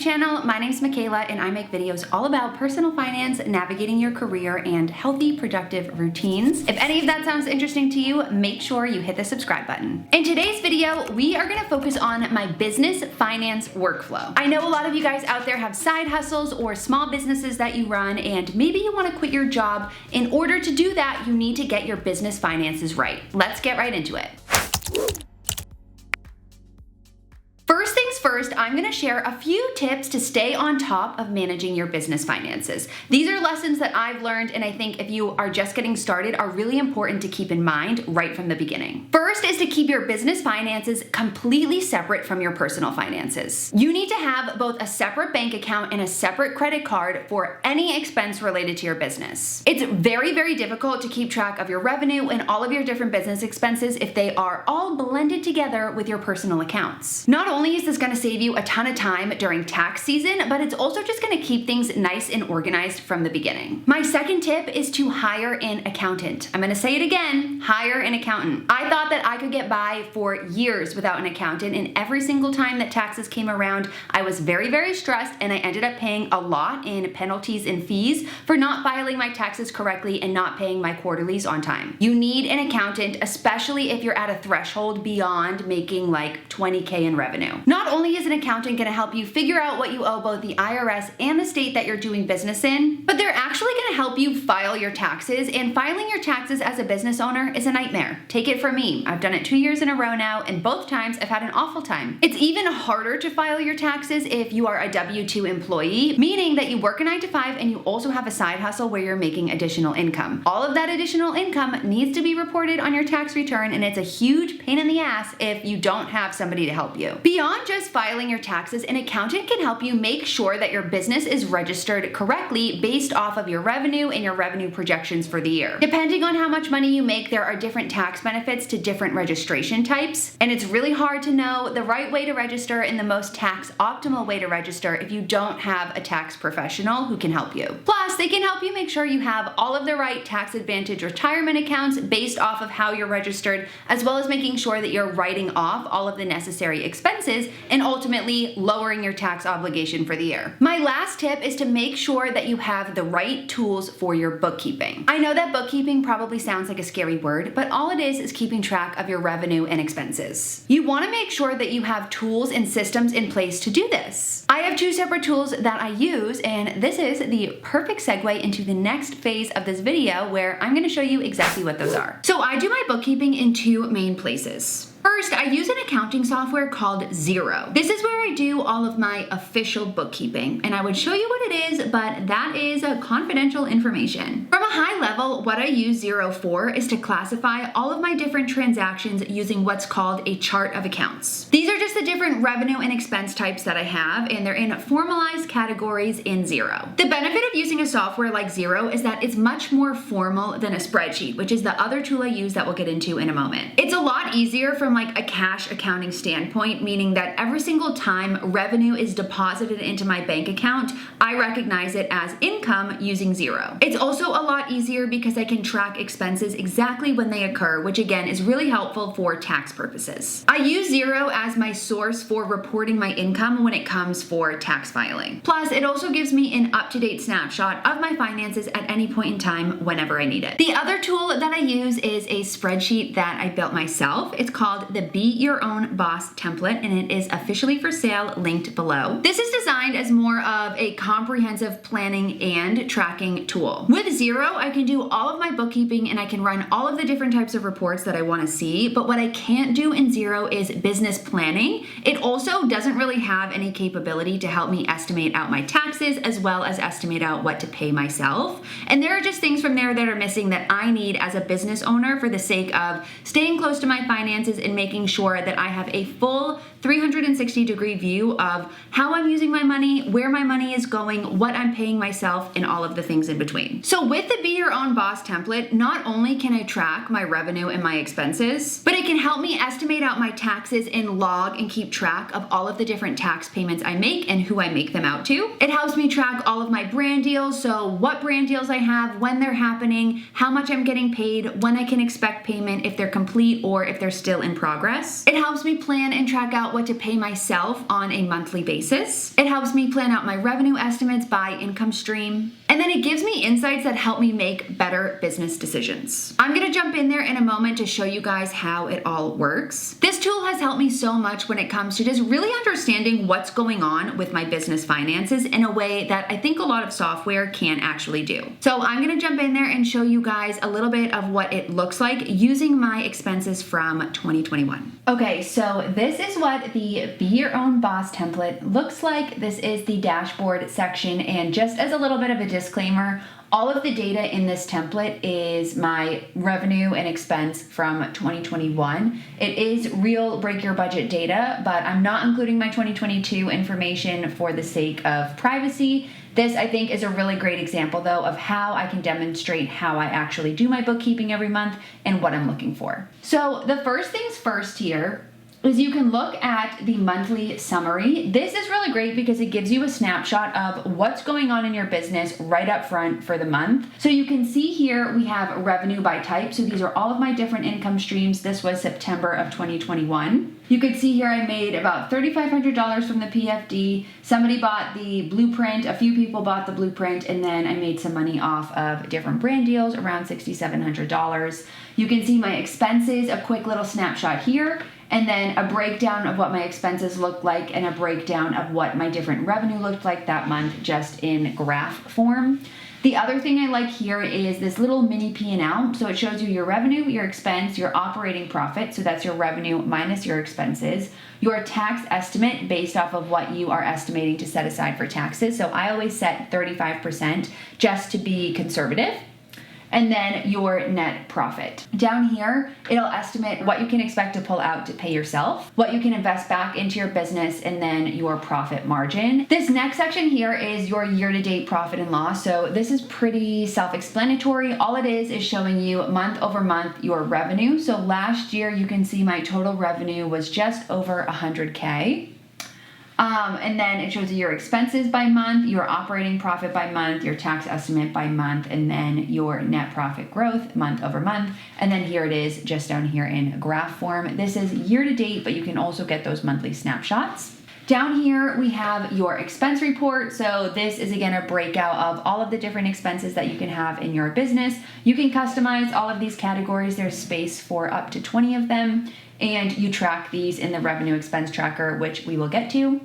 channel. My name's Michaela and I make videos all about personal finance, navigating your career, and healthy, productive routines. If any of that sounds interesting to you, make sure you hit the subscribe button. In today's video, we are gonna focus on my business finance workflow. I know a lot of you guys out there have side hustles or small businesses that you run, and maybe you wanna quit your job. In order to do that, you need to get your business finances right. Let's get right into it. First things first, I'm gonna share a few tips to stay on top of managing your business finances. These are lessons that I've learned, and I think if you are just getting started, are really important to keep in mind right from the beginning. First is to keep your business finances completely separate from your personal finances. You need to have both a separate bank account and a separate credit card for any expense related to your business. It's very, very difficult to keep track of your revenue and all of your different business expenses if they are all blended together with your personal accounts. Not only is this going to save you a ton of time during tax season, but it's also just going to keep things nice and organized from the beginning. My second tip is to hire an accountant. I'm going to say it again, hire an accountant. I thought that I could get by for years without an accountant, and every single time that taxes came around, I was very, very stressed, and I ended up paying a lot in penalties and fees for not filing my taxes correctly and not paying my quarterlies on time. You need an accountant, especially if you're at a threshold beyond making like 20K in revenue. Not only is an accountant going to help you figure out what you owe both the IRS and the state that you're doing business in, but they're actually going to help you file your taxes, and filing your taxes as a business owner is a nightmare. Take it from me. I've done it 2 years in a row now, and both times I've had an awful time. It's even harder to file your taxes if you are a W-2 employee, meaning that you work a 9 to 5 and you also have a side hustle where you're making additional income. All of that additional income needs to be reported on your tax return, and it's a huge pain in the ass if you don't have somebody to help you. Beyond just filing your taxes, an accountant can help you make sure that your business is registered correctly based off of your revenue and your revenue projections for the year. Depending on how much money you make, there are different tax benefits to different registration types, and it's really hard to know the right way to register and the most tax optimal way to register if you don't have a tax professional who can help you. Plus, they can help you make sure you have all of the right tax advantage retirement accounts based off of how you're registered, as well as making sure that you're writing off all of the necessary expenses and ultimately lowering your tax obligation for the year. My last tip is to make sure that you have the right tools for your bookkeeping. I know that bookkeeping probably sounds like a scary word, but all it is keeping track of your revenue and expenses. You want to make sure that you have tools and systems in place to do this. I have 2 separate tools that I use, and this is the perfect segue into the next phase of this video where I'm going to show you exactly what those are. So I do my bookkeeping in 2 main places. First, I use an accounting software called Xero. This is where I do all of my official bookkeeping, and I would show you what it is, but that is confidential information. From a high level, what I use Xero for is to classify all of my different transactions using what's called a chart of accounts. These are just the different revenue and expense types that I have, and they're in formalized categories in Xero. The benefit of using a software like Xero is that it's much more formal than a spreadsheet, which is the other tool I use that we'll get into in a moment. It's a lot easier from like a cash accounting standpoint, meaning that every single time revenue is deposited into my bank account, I recognize it as income using Xero. It's also a lot easier because I can track expenses exactly when they occur, which again is really helpful for tax purposes. I use Xero as my source for reporting my income when it comes for tax filing. Plus, it also gives me an up-to-date snapshot of my finances at any point in time whenever I need it. The other tool that I use is a spreadsheet that I built myself. It's called the Be Your Own Boss template, and it is officially for sale, linked below. This is designed as more of a comprehensive planning and tracking tool. With Xero, I can do all of my bookkeeping and I can run all of the different types of reports that I want to see, but what I can't do in Xero is business planning. It also doesn't really have any capability to help me estimate out my taxes as well as estimate out what to pay myself. And there are just things from there that are missing that I need as a business owner for the sake of staying close to my finances and making sure that I have a full 360-degree view of how I'm using my money, where my money is going, what I'm paying myself, and all of the things in between. So with the Be Your Own Boss template, not only can I track my revenue and my expenses, but it can help me estimate out my taxes and log and keep track of all of the different tax payments I make and who I make them out to. It helps me track all of my brand deals, so what brand deals I have, when they're happening, how much I'm getting paid, when I can expect payment, if they're complete or if they're still in progress. It helps me plan and track out out what to pay myself on a monthly basis. It helps me plan out my revenue estimates by income stream. And then it gives me insights that help me make better business decisions. I'm gonna jump in there in a moment to show you guys how it all works. This tool has helped me so much when it comes to just really understanding what's going on with my business finances in a way that I think a lot of software can't actually do. So I'm gonna jump in there and show you guys a little bit of what it looks like using my expenses from 2021. Okay, so this is what the Be Your Own Boss template looks like. This is the dashboard section, and just as a little bit of a disclaimer, all of the data in this template is my revenue and expense from 2021. It is real break your budget data, but I'm not including my 2022 information for the sake of privacy. This, I think, is a really great example, though, of how I can demonstrate how I actually do my bookkeeping every month and what I'm looking for. So the first things first here is you can look at the monthly summary. This is really great because it gives you a snapshot of what's going on in your business right up front for the month. So you can see here we have revenue by type. So these are all of my different income streams. This was September of 2021. You could see here I made about $3,500 from the PFD. Somebody bought the blueprint, a few people bought the blueprint, and then I made some money off of different brand deals, around $6,700. You can see my expenses, a quick little snapshot here, and then a breakdown of what my expenses looked like and a breakdown of what my different revenue looked like that month just in graph form. The other thing I like here is this little mini P&L. So it shows you your revenue, your expense, your operating profit. So that's your revenue minus your expenses, your tax estimate based off of what you are estimating to set aside for taxes. So I always set 35% just to be conservative. And then your net profit. Down here, it'll estimate what you can expect to pull out to pay yourself, what you can invest back into your business, and then your profit margin. This next section here is your year-to-date profit and loss. So this is pretty self-explanatory. All it is showing you month over month your revenue. So last year, you can see my total revenue was just over 100K. And then it shows you your expenses by month, your operating profit by month, your tax estimate by month, and then your net profit growth month over month. And then here it is just down here in graph form. This is year to date, but you can also get those monthly snapshots. Down here, we have your expense report. So this is, again, a breakout of all of the different expenses that you can have in your business. You can customize all of these categories. There's space for up to 20 of them. And you track these in the revenue expense tracker, which we will get to.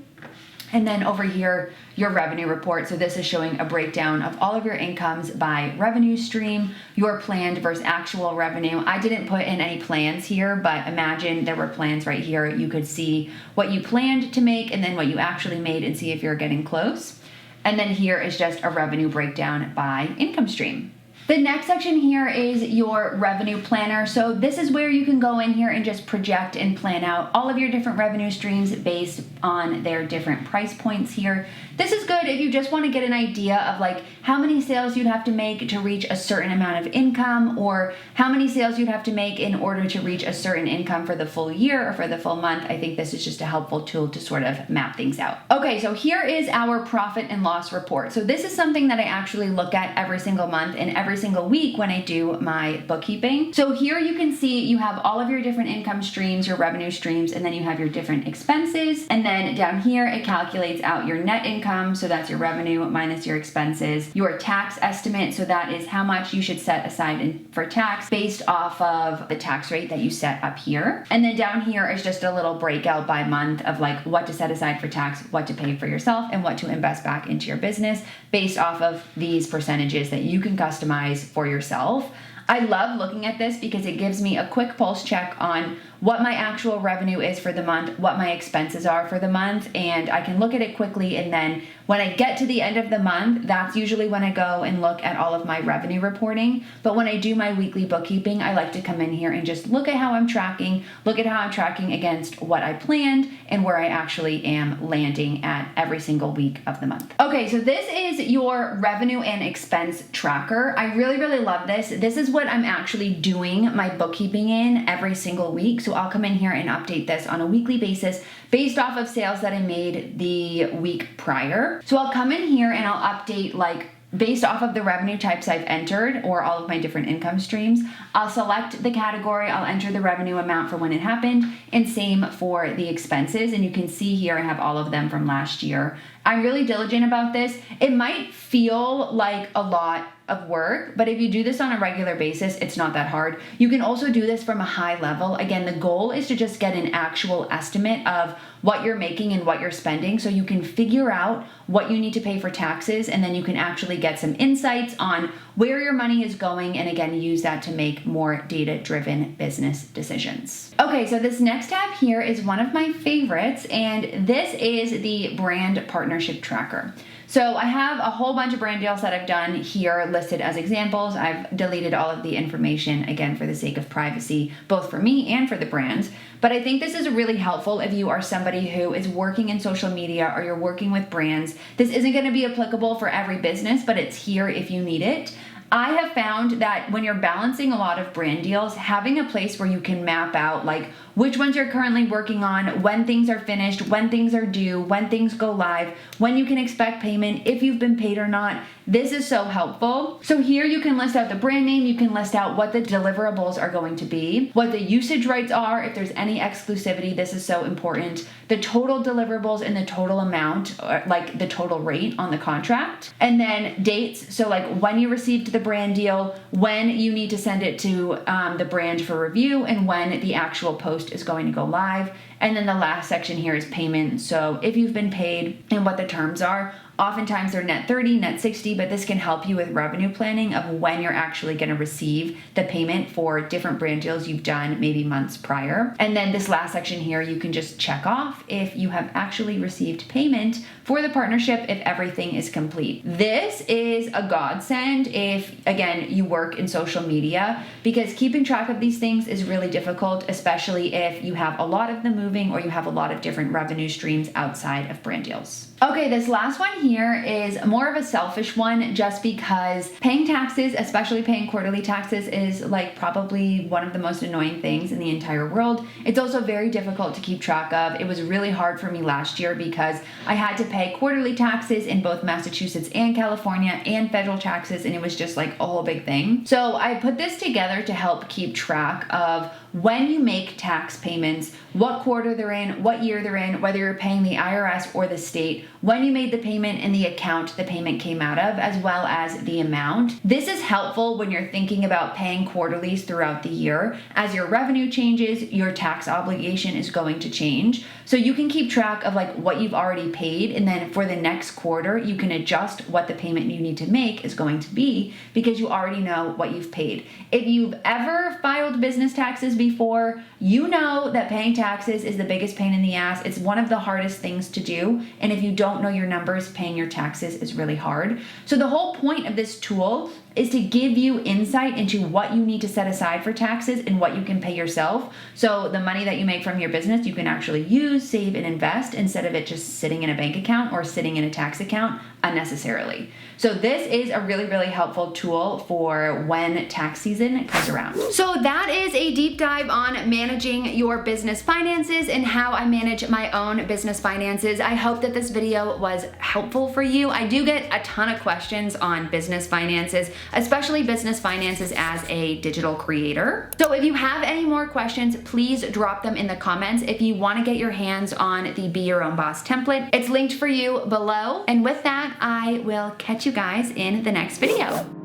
And then over here, your revenue report. So this is showing a breakdown of all of your incomes by revenue stream, your planned versus actual revenue. I didn't put in any plans here, but imagine there were plans right here. You could see what you planned to make and then what you actually made and see if you're getting close. And then here is just a revenue breakdown by income stream. The next section here is your revenue planner. So this is where you can go in here and just project and plan out all of your different revenue streams based on their different price points here. This is good if you just want to get an idea of like how many sales you'd have to make to reach a certain amount of income, or how many sales you'd have to make in order to reach a certain income for the full year or for the full month. I think this is just a helpful tool to sort of map things out. Okay, so here is our profit and loss report. So this is something that I actually look at every single month and every single week when I do my bookkeeping. So here you can see you have all of your different income streams, your revenue streams, and then you have your different expenses. And then down here, it calculates out your net income. So that's your revenue minus your expenses, your tax estimate. So that is how much you should set aside for tax based off of the tax rate that you set up here. And then down here is just a little breakout by month of like what to set aside for tax, what to pay for yourself, and what to invest back into your business based off of these percentages that you can customize for yourself. I love looking at this because it gives me a quick pulse check on what my actual revenue is for the month, what my expenses are for the month, and I can look at it quickly. And then when I get to the end of the month, that's usually when I go and look at all of my revenue reporting. But when I do my weekly bookkeeping, I like to come in here and just look at how I'm tracking, look at how I'm tracking against what I planned and where I actually am landing at every single week of the month. Okay, so this is your revenue and expense tracker. I really, really love this. This is what I'm actually doing my bookkeeping in every single week. So I'll come in here and update this on a weekly basis based off of sales that I made the week prior. So I'll come in here and I'll update like based off of the revenue types I've entered or all of my different income streams, I'll select the category, I'll enter the revenue amount for when it happened, and same for the expenses. And you can see here I have all of them from last year. I'm really diligent about this. It might feel like a lot of work, but if you do this on a regular basis, it's not that hard. You can also do this from a high level. Again, the goal is to just get an actual estimate of what you're making and what you're spending so you can figure out what you need to pay for taxes, and then you can actually get some insights on where your money is going, and again, use that to make more data-driven business decisions. Okay, so this next tab here is one of my favorites, and this is the brand partnership tracker. So I have a whole bunch of brand deals that I've done here listed as examples. I've deleted all of the information, again, for the sake of privacy, both for me and for the brands. But I think this is really helpful if you are somebody who is working in social media or you're working with brands. This isn't going to be applicable for every business, but it's here if you need it. I have found that when you're balancing a lot of brand deals, having a place where you can map out like which ones you're currently working on, when things are finished, when things are due, when things go live, when you can expect payment, if you've been paid or not. This is so helpful. So here you can list out the brand name, you can list out what the deliverables are going to be, what the usage rights are, if there's any exclusivity, this is so important, the total deliverables and the total amount, or like the total rate on the contract, and then dates, so like when you received the brand deal, when you need to send it to the brand for review, and when the actual post is going to go live. And then the last section here is payment. So if you've been paid and what the terms are. Oftentimes they're net 30, net 60, but this can help you with revenue planning of when you're actually going to receive the payment for different brand deals you've done maybe months prior. And then this last section here, you can just check off if you have actually received payment for the partnership if everything is complete. This is a godsend if, again, you work in social media, because keeping track of these things is really difficult, especially if you have a lot of them moving or you have a lot of different revenue streams outside of brand deals. Okay, this last one here is more of a selfish one, just because paying taxes, especially paying quarterly taxes, is like probably one of the most annoying things in the entire world. It's also very difficult to keep track of. It was really hard for me last year because I had to pay quarterly taxes in both Massachusetts and California and federal taxes, and it was just like a whole big thing. So I put this together to help keep track of when you make tax payments, what quarter they're in, what year they're in, whether you're paying the IRS or the state, when you made the payment and the account the payment came out of, as well as the amount. This is helpful when you're thinking about paying quarterlies throughout the year. As your revenue changes, your tax obligation is going to change. So you can keep track of like what you've already paid, and then for the next quarter, you can adjust what the payment you need to make is going to be because you already know what you've paid. If you've ever filed business taxes before, you know that paying taxes is the biggest pain in the ass. It's one of the hardest things to do. And if you don't know your numbers, paying your taxes is really hard. So the whole point of this tool is to give you insight into what you need to set aside for taxes and what you can pay yourself. So the money that you make from your business, you can actually use, save, and invest instead of it just sitting in a bank account or sitting in a tax account unnecessarily. So this is a really, really helpful tool for when tax season comes around. So that is a deep dive on managing your business finances and how I manage my own business finances. I hope that this video was helpful for you. I do get a ton of questions on business finances, especially business finances as a digital creator. So if you have any more questions, please drop them in the comments. If you want to get your hands on the Be Your Own Boss template, it's linked for you below. And with that, I will catch you guys in the next video.